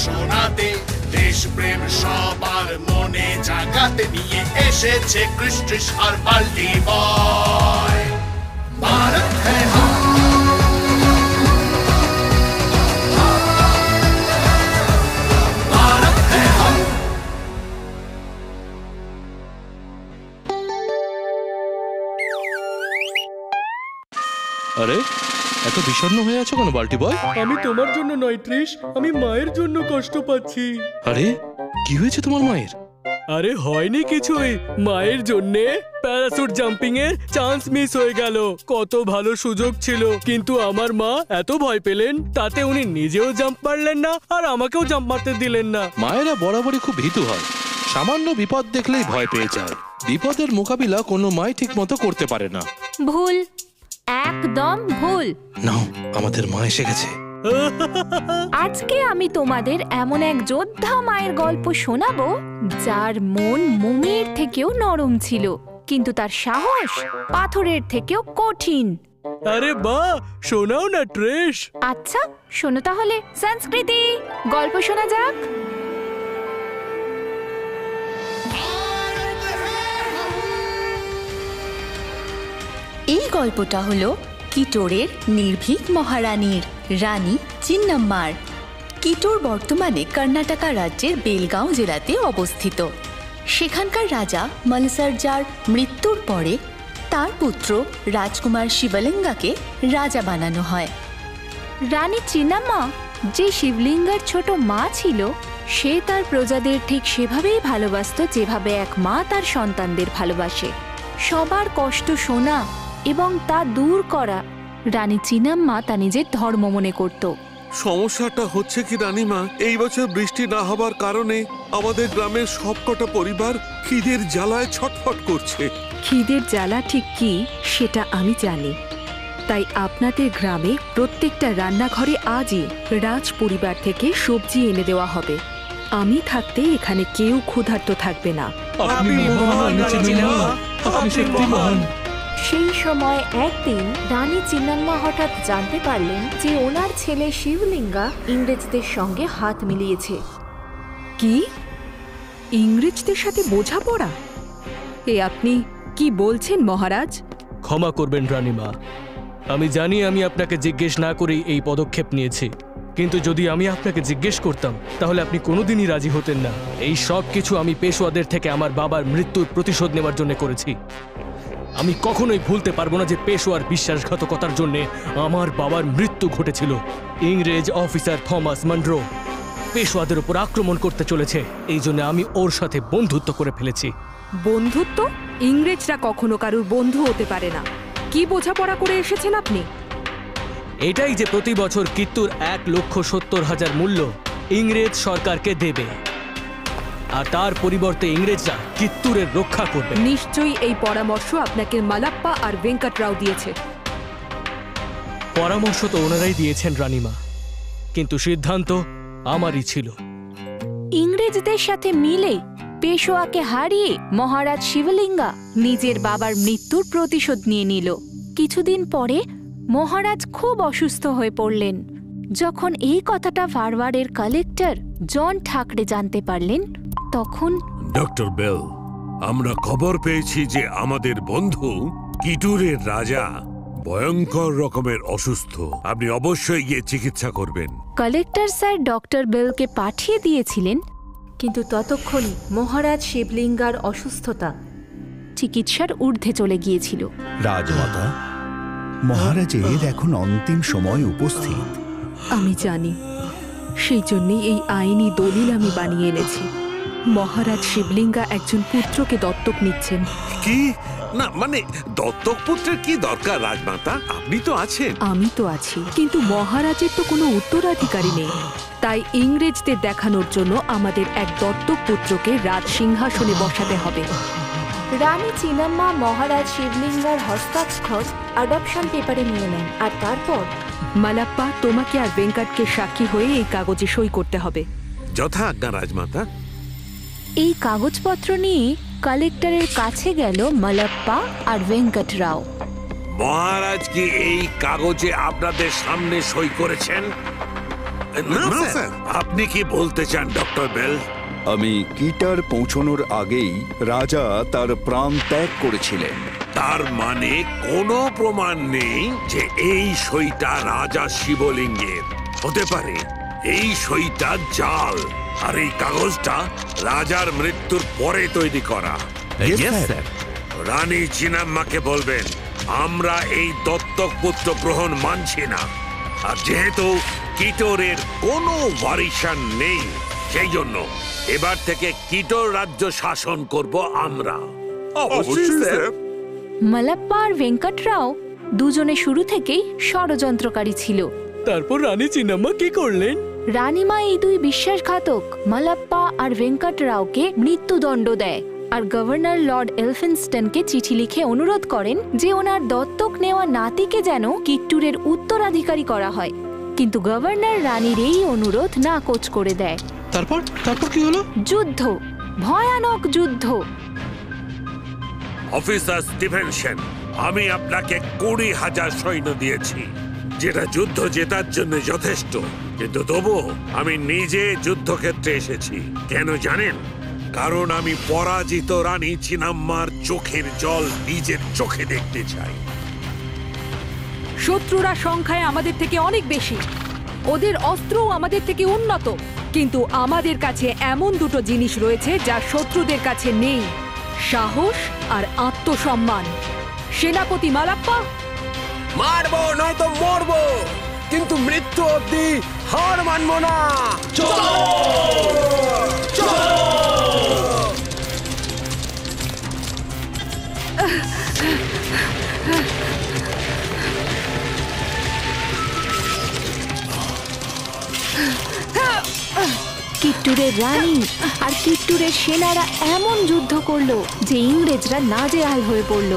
শোনাতে, দেশপ্রেম সবার মনে জাগাতে নিয়ে এসেছে ক্রিস আর বাল্টি বয়। ভারত হ্যায় হাম, ভারত হ্যায় হাম। আরে এত বিষণ্ণ হয়ে আছো কেন বাল্টি বয়? আমি তোমার জন্য নয় ত্রিশ, আমি মায়ের জন্য কষ্ট পাচ্ছি। আরে কি হয়েছে তোমার মায়ের? আরে হয়নি কিছুই, মায়ের জন্যে প্যারাসুট জাম্পিং এর চান্স মিস হয়ে গেল। কত ভালো সুযোগ ছিল, কিন্তু আমার মা এত ভয় পেলেন, তাতে উনি নিজেও জাম্প মারলেন না আর আমাকেও জাম্প মারতে দিলেন না। মায়েরা বরাবরই খুব ভীতু হয়, সামান্য বিপদ দেখলেই ভয় পেয়ে যায়। বিপদের মোকাবিলা কোনো মাই ঠিক মতো করতে পারে না। ভুল, একদম ভুল। নাও, আমাদের মা এসে গেছে। আজকে আমি তোমাদের এমন এক যোদ্ধা মায়ের গল্প শোনাবো, যার মন মোমের থেকেও নরম ছিল, কিন্তু তার সাহস পাথরের থেকেও কঠিন। আরে বাহ, শোনাও না ত্রিশ। আচ্ছা শোনো তাহলে, সংস্কৃতি গল্প শোনা যাক। এই গল্পটা হলো কিটোরের নির্ভীক মহারানীর, রানী চিন্নাম্মার। কিটোর বর্তমানে কর্ণাটকা রাজ্যের বেলগাঁও জেলাতে অবস্থিত। সেখানকার রাজা মলসারজার মৃত্যুর পরে তার পুত্র রাজকুমার শিবলিঙ্গাকে রাজা বানানো হয়। রানী চিন্নাম্মা যে শিবলিঙ্গার ছোট মা ছিল, সে তার প্রজাদের ঠিক সেভাবেই ভালোবাসত যেভাবে এক মা তার সন্তানদের ভালোবাসে। সবার কষ্ট শোনা এবং তা দূর করা রানী চিন্নাম্মা তা নিজের ধর্ম মনে করত। সমস্যাটা হচ্ছে কি রানীমা, এই বছর বৃষ্টি না হবার কারণে আমাদের গ্রামের সবকটা পরিবার খিদের জ্বালায় ছটফট করছে। খিদের জ্বালা ঠিক কি সেটা আমি জানি, তাই আপনাদের গ্রামে প্রত্যেকটা রান্নাঘরে আজই রাজ পরিবার থেকে সবজি এনে দেওয়া হবে। আমি থাকতে এখানে কেউ ক্ষুধার্ত থাকবে না। আপনি মহান, আপনি সত্যি মহান। সেই সময় একদিন রানী চিন্নাম্মা হঠাৎ জানতে পারলেন যে ওনার ছেলে শিবলিঙ্গা ইংরেজদের সঙ্গে হাত মিলিয়েছে। কি? ইংরেজদের সাথে বোঝাপড়া? এ আপনি কি বলছেন মহারাজ? ক্ষমা করবেন রানীমা, আমি জানি আমি আপনাকে জিজ্ঞেস না করেই এই পদক্ষেপ নিয়েছি, কিন্তু যদি আমি আপনাকে জিজ্ঞেস করতাম তাহলে আপনি কোনোদিনই রাজি হতেন না। এই সব কিছু আমি পেশওয়াদের থেকে আমার বাবার মৃত্যুর প্রতিশোধ নেওয়ার জন্য করেছি। আমি কখনোই ভুলতে পারবো না যে পেশওয়ার বিশ্বাসঘাতকতার জন্য আমার বাবার মৃত্যু ঘটেছিল। ইংরেজ অফিসার থমাস মনরো পেশওয়াদের উপর আক্রমণ করতে চলেছে, এই জন্য আমি ওর সাথে বন্ধুত্ব করে ফেলেছি। বন্ধুত্ব? ইংরেজরা কখনো কারুর বন্ধু হতে পারে না। কি বোঝাপড়া করে এসেছেন আপনি? এটাই যে প্রতি বছর কিত্তুর 1,70,000 মূল্য ইংরেজ সরকারকে দেবে, আর তার পরিবর্তে ইংরেজরা কিত্তুরের রক্ষা করবে। নিশ্চয়ই এই পরামর্শ আপনাকে মালাপ্পা আর ভেঙ্কটরাও দিয়েছে। পরামর্শ তো ওনারাই দিয়েছেন রানীমা, কিন্তু সিদ্ধান্ত আমারই ছিল। ইংরেজদের সাথে মিলে পেশোয়াকে হারিয়ে মহারাজ শিবলিঙ্গা নিজের বাবার মৃত্যুর প্রতিশোধ নিয়ে নিল। কিছুদিন পরে মহারাজ খুব অসুস্থ হয়ে পড়লেন। যখন এই কথাটা ফারওয়ার্ডের কালেক্টর জন ঠাকরে জানতে পারলেন, তখন ডক্টর বেল, আমরা খবর পেয়েছি যে আমাদের বন্ধু কিটুরের রাজা ভয়ঙ্কর রকমের অসুস্থ। আপনি অবশ্যই গিয়ে চিকিৎসা করবেন। কালেক্টর স্যার ডক্টর বেলকে পাঠিয়ে দিয়েছিলেন, কিন্তু ততক্ষণই মহারাজ শিবলিঙ্গার অসুস্থতা চিকিৎসার ঊর্ধ্বে চলে গিয়েছিল। রাজমাতা, মহারাজের এখন অন্তিম সময় উপস্থিত। আমি জানি, সেই জন্যই এই আইনি দলিল আমি বানিয়ে এনেছি। মহারাজ শিবলিঙ্গা একজন পুত্রকে দত্তক নিচ্ছেন। কি? না মানে দত্তক পুত্রের কি দরকার রাজমাতা? আপনি তো আছেন। আমি তো আছি, কিন্তু মহারাজের তো কোনো উত্তরাধিকারী নেই। তাই ইংরেজদের দেখানোর জন্য আমাদের এক দত্তক পুত্রকে রাজ সিংহাসনে বসাতে হবে। রানী চিন্নাম্মা মহারাজ শিবলিঙ্গার হস্তাক্ষর অ্যাডপশন পেপারে নিয়ে নেন, আর তারপর মালাপ্পা, তোমাকে আর ভেঙ্কটকে সাক্ষী হয়ে এই কাগজে সই করতে হবে। যথা আজ্ঞা রাজমাতা। এই কাগজপত্র নিয়ে কালেক্টরের কাছে গেল মালাপ্পা আর ভেঙ্কটরাও। মহারাজ কি এই কাগজে আপনাদের সামনে সই করেছেন? না স্যার। আপনি কি বলতে চান ডক্টর বেল? আমি কিটার পৌঁছানোর আগেই রাজা তার প্রাণ ত্যাগ করেছিলেন। তার মানে কোনো প্রমাণ নেই যে এই সইটা রাজা শিবলিঙ্গের। হতে পারে এই সইটা জাল, আর এই কাগজটা রাজার মৃত্যুর পরে তৈরি করা। রানী চিনাম্মাকে বলবেন আমরা এই দত্তক পুত্র গ্রহণ মানছি না, আর যেহেতু কিটোরের কোনো ওয়ারিশান নেই, সেই জন্য এবার থেকে কিটোর রাজ্য শাসন করব আমরা। মালাপ্পা আর ভেঙ্কটরাও দুজনে শুরু থেকেই ষড়যন্ত্রকারী ছিল। তারপর রানী চিন্নাম্মা কি করলেন? রানীমা এই দুই বিশ্বাসঘাতক মালাপ্পা আর ভেঙ্কটরাওকে মৃত্যুদণ্ড দেয়, আর গভর্নর লর্ড এলফিনস্টনকে চিঠি লিখে অনুরোধ করেন যে ওনার দত্তক নেওয়া নাতিকে যেন কিট্টুরের উত্তরাধিকারী করা হয়। কিন্তু গভর্নর রানীর এই অনুরোধ নাকচ করে দেয়। তারপর তারপর কি হলো? যুদ্ধ, ভয়ানক যুদ্ধ। অফিসার স্টিভেনসন, আমি আপনাকে 20,000 সৈন্য দিয়েছি, যেটা যুদ্ধ জেতার জন্য যথেষ্ট, কিন্তু তবুও আমি নিজে যুদ্ধক্ষেত্রে এসেছি। কেন জানেন? কারণ আমি পরাজিত রানী চিনাম্মার চোখের জল নিজের চোখে দেখতে চাই। শত্রুরা সংখ্যায় আমাদের থেকে অনেক বেশি, ওদের অস্ত্রও আমাদের থেকে উন্নত, কিন্তু আমাদের কাছে এমন দুটো জিনিস রয়েছে যা শত্রুদের কাছে নেই: সাহস আর আত্মসম্মান। সেনাপতি মালাপ্পা, মারবো নয়তো মরবো, কিন্তু মৃত্যু অবধি হার মানবো না। কিট্টুরের রানী আর কিট্টুরের সেনারা এমন যুদ্ধ করলো যে ইংরেজরা নাজেহাল হয়ে পড়ল।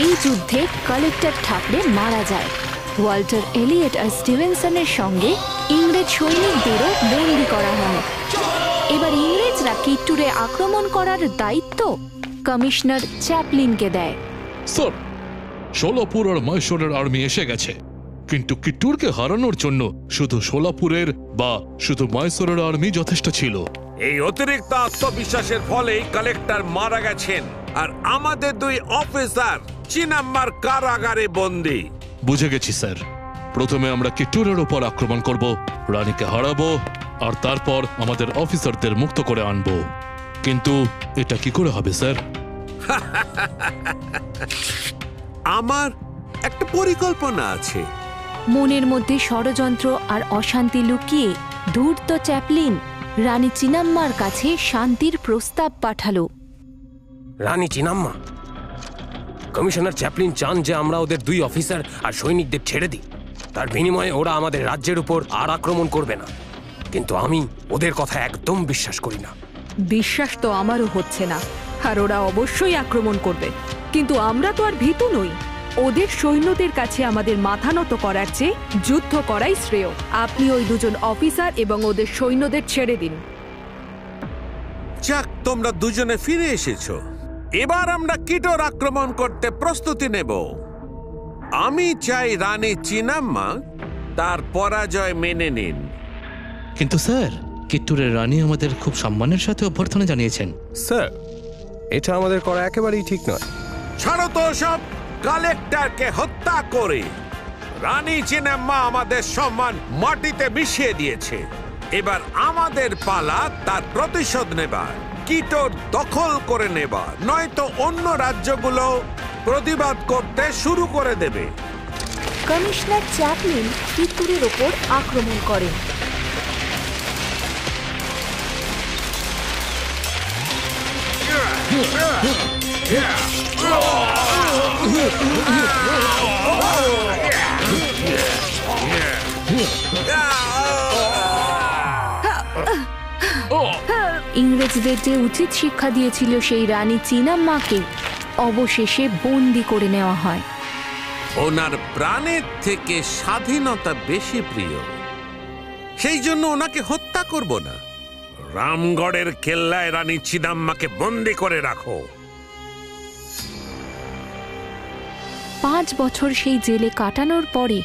এই যুদ্ধে কালেক্টর ঠাকরে মারা যায়। ওয়াল্টার এলিয়ট আর স্টিভেনসনের সঙ্গে ইংরেজ সৈনিকদেরও বন্দী করা হয়। এবার ইংরেজরা কিট্টুরে আক্রমণ করার দায়িত্ব কমিশনার চ্যাপলিনকে দেয়। স্যার, সোলাপুর আর মহীশূরের আর্মি এসে গেছে, কিন্তু কিট্টুরকে হারানোর জন্য শুধু সোলাপুরের বা শুধু মহীশূরের আর্মি যথেষ্ট ছিল। এই অতিরিক্ত আত্মবিশ্বাসের ফলেই কালেক্টর মারা গেছেন, আর আমাদের দুই অফিসার চিনাম্মার কারাগারে বন্দী। বুঝে গেছি স্যার। প্রথমে আমরা কিট্টুরের উপর আক্রমণ করব, রানীকে হারাবো, আর তারপর আমাদের অফিসারদের মুক্ত করে আনবো। কিন্তু এটা কি করে হবে স্যার? আমার একটা পরিকল্পনা আছে। মনের মধ্যে ষড়যন্ত্র আর অশান্তি লুকিয়ে ধূর্ত চ্যাপলিন রানী চিনাম্মার কাছে শান্তির প্রস্তাব পাঠালো। রানী চিনাম্মা, কমিশনার চ্যাপলিন চান যে আমরা ওদের দুই অফিসার আর সৈনিকদের ছেড়ে দিই। তার বিনিময়ে ওরা আমাদের রাজ্যের উপর আর আক্রমণ করবে না। কিন্তু আমি ওদের কথা একদম বিশ্বাস করি না। বিশ্বাস তো আমারও হচ্ছে না, আর ওরা অবশ্যই আক্রমণ করবে। কিন্তু আমরা তো আর ভীতু নই। ওদের সৈন্যদের কাছে আমাদের মাথা নত করার চেয়ে যুদ্ধ করাই শ্রেয়। আপনি ওই দুজন অফিসার এবং ওদের সৈন্যদের ছেড়ে দিন। যাক, তোমরা দুজনে ফিরে এসেছো। এবার আমরা কিটোর আক্রমণ করতে প্রস্তুতি নেব। আমি চাই রানী চিনাম্মা তার পরাজয় মেনে নিন। কিন্তু স্যার, কিট্টুরের রানী আমাদের খুব সম্মানের সাথে অভ্যর্থনা জানিয়েছেন। স্যার, এটা আমাদের করা একেবারেই ঠিক নয়। ছাড়ো তো সব। কালেক্টরকে হত্যা করে রানী চিনাম্মা আমাদের সম্মান মাটিতে মিশিয়ে দিয়েছে। এবার আমাদের পালা তার প্রতিশোধ নেবার, কিটোর দখল করে নেবার, নয়তো অন্য রাজ্যগুলো প্রতিবাদ করতে শুরু করে দেবে। কমিশনার চ্যাপলিন কিট্টুরের ওপর আক্রমণ করেন। ইংরেজদের যে উচিত শিক্ষা দিয়েছিল সেই রানী চিনাম্মাকে অবশেষে বন্দী করে নেওয়া হয়। ওনার প্রাণের থেকে স্বাধীনতা বেশি প্রিয়, সেই জন্য ওনাকে হত্যা করব না। রামগড়ের কেল্লায় রানী চিনাম্মাকে বন্দী করে রাখো। 5 বছর সেই জেলে কাটানোর পরে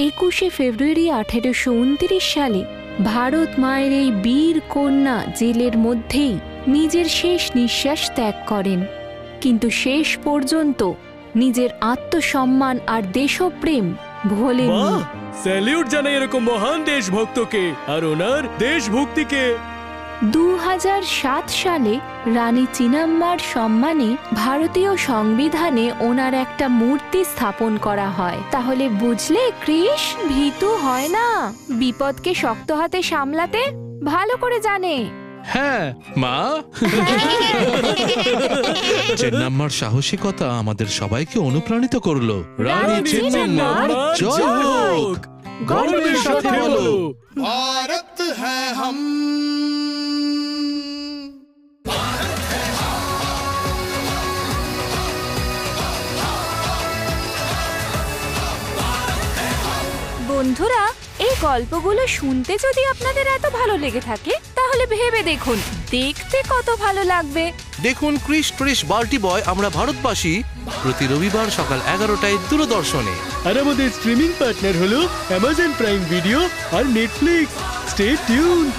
21শে ফেব্রুয়ারি 1829 সালে ভারত মায়ের এই বীর কন্যা জেলের মধ্যেই নিজের শেষ নিঃশ্বাস ত্যাগ করেন, কিন্তু শেষ পর্যন্ত নিজের আত্মসম্মান আর দেশপ্রেম ভোলেননি। স্যালিউট জানাই এরকম মহান দেশভক্তকে আর ওনার দেশভক্তিকে। 2007 সালে রানী চিনাম্মার সম্মানে ভারতীয় সংবিধানে ওনার একটা মূর্তি স্থাপন করা হয়। তাহলে বুঝলে কৃষ ভীতু হয় না, বিপদকে শক্ত হাতে সামলাতে ভালো করে জানে। হ্যাঁ মা, চেন্নাম্মার সাহসিকতা আমাদের সবাইকে অনুপ্রাণিত করলো। রানী চেন্নাম্মা জয় হোক, গর্বের সাথে বলো। भारत है हम, বন্ধুরা, এই গল্পগুলো শুনতে যদি আপনাদের এত ভালো লেগে থাকে তাহলে ভেবে দেখুন দেখতে কত ভালো লাগবে। দেখুন ক্রিশ ট্রিশ বাল্টি বয় আমরা ভারতবাসী প্রতি রবিবার সকাল 11টায় দূরদর্শনে। আর আমাদের স্ট্রিমিং পার্টনার হলো অ্যামাজন প্রাইম ভিডিও আর নেটফ্লিক্স। Stay tuned.